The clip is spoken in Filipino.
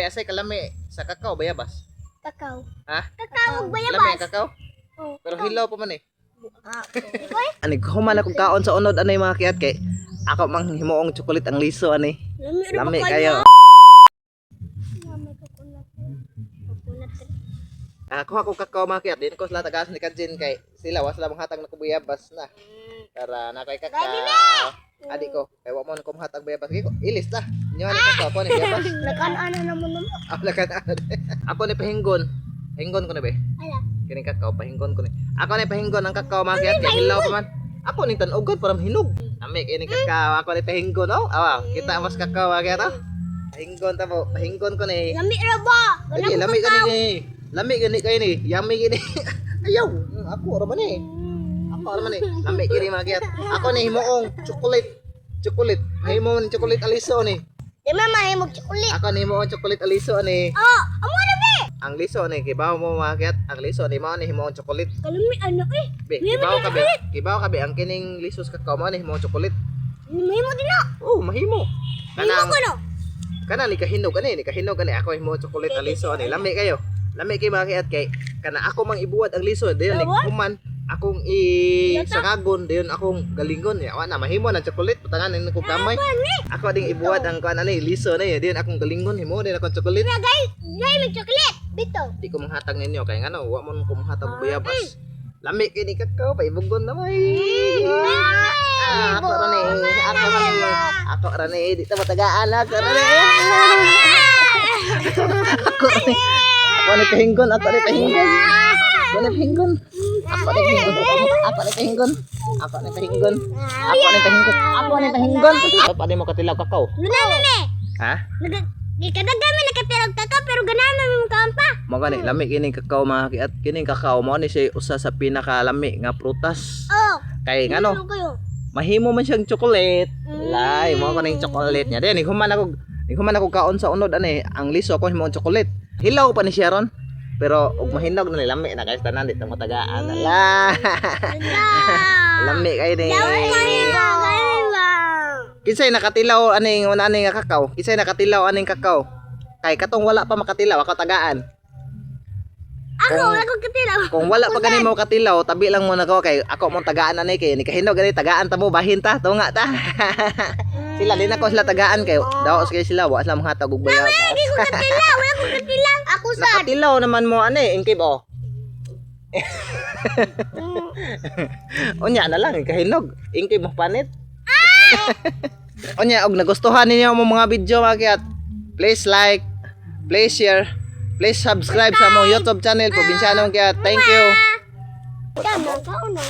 Asay kalami sa kakao bayabas. Kakao. Ha? Kakao, Lami ang bayabas. kakao? Oh. Pero hilaw pa man eh. Oy, Ani human akong kaon sa unod anay mga kiyat kay ako mang himuong chocolate ang liso ani. Lami kayo. Lami coconut. Coconut. Ako ako kakao mga kiyat din ko sila tagas ni Kajin kay sila was lang hatag na kubuyabas na. Tara na kay kakao. Adik ko kay wa mo ko hatag bayabas ko. Ilis ta. Inyo ani kakao ko ni bayabas. Nakan-ana naman naman. Ako ni pahinggon. Pahinggon ko na be. Ala. Kini kakao pahinggon ko ni. Ako ni pahinggon ang kakao mga kiyat kay hilaw pa man. Ako ni tanugan para hinog. Ami kini kakao ako ni pahinggon oh. Awa, kita mas kakao mga kiyat oh. Pahinggon ta po. Pahinggon ko ni. Lami ra ba? Lagi lami ka ni. Lami gani kayo ni. Yummy gani. Ayaw. Ako ra man ni. Ako ra man ni. Lami kini mga kiyat. Ako ni himuong chocolate. Chocolate. Himuong ni chocolate aliso ni. Di mama himog chocolate. Ako ni himuong chocolate aliso ni. Oh, amo na be. Ang liso ni kibaw mo mga kiyat. Ang liso ni mao ni himuong chocolate. Kalami ano eh. Be, kibaw ka be ang kining lisos kakao mo ni himuong chocolate. Mahimo din na. Oh, mahimo. Mahimo ko no. Kana ni kahinog ani ako himuong chocolate aliso ani. Lami kayo. Lami kay mga kiyat kay kana ako mang ibuwad ang liso dayon ni human akong sakagon dayon akong galingon ya na mahimo na chocolate putangan ni ko kamay ako ding ibuwad ang kan ani liso na dayon akong galingon himo din akong chocolate Guys, may chocolate. Bito. di ko manghatag ninyo kay ngano wa mo ko manghatag bayabas lami kay ni kakao pa ibugon na may ako ra ni di ta matagaan ako ra ni ako ni pahinggon ako ni pahinggon pa di mo katilaw kakao Luna ni. ha Kadaghan mi nakatilag kakao pero ganahan mo kaon pa. mo gani lami kini kakao mga kiat kini kakao mo ni siya usa sa pinakalami nga prutas Oh. kay ngano Kayo. mahimo man siyang chocolate lay mo ko ning chocolate niya din human ako kaon sa unod ani ang liso ko himo chocolate hilaw pa ni siya ron pero ug mahinog na lami na kay tanan di ta matagaan la lami kay ni kinsay nakatilaw aning nga kakao kinsay nakatilaw aning kakao kay katong wala pa makatilaw ako tagaan Ako katilaw. kung wala pa gani mo katilaw tabi lang mo na ko kay ako mo tagaan ani kay ni kahinog gani tagaan ta mo bahin ta tunga ta sila din ako sila tagaan kay daos kay sila wa sila manghatag og bayabas Hindi ko katilaw. Wala ko katilaw. Ako sa. nakatilaw naman mo ani ingkib oh unya na lang kahinog ingkib mo panit unya og nagustuhan ninyo mo mga video mga kiyat please like please share please subscribe sa among YouTube channel Probinsyanong Kiyat thank you Tama ka una.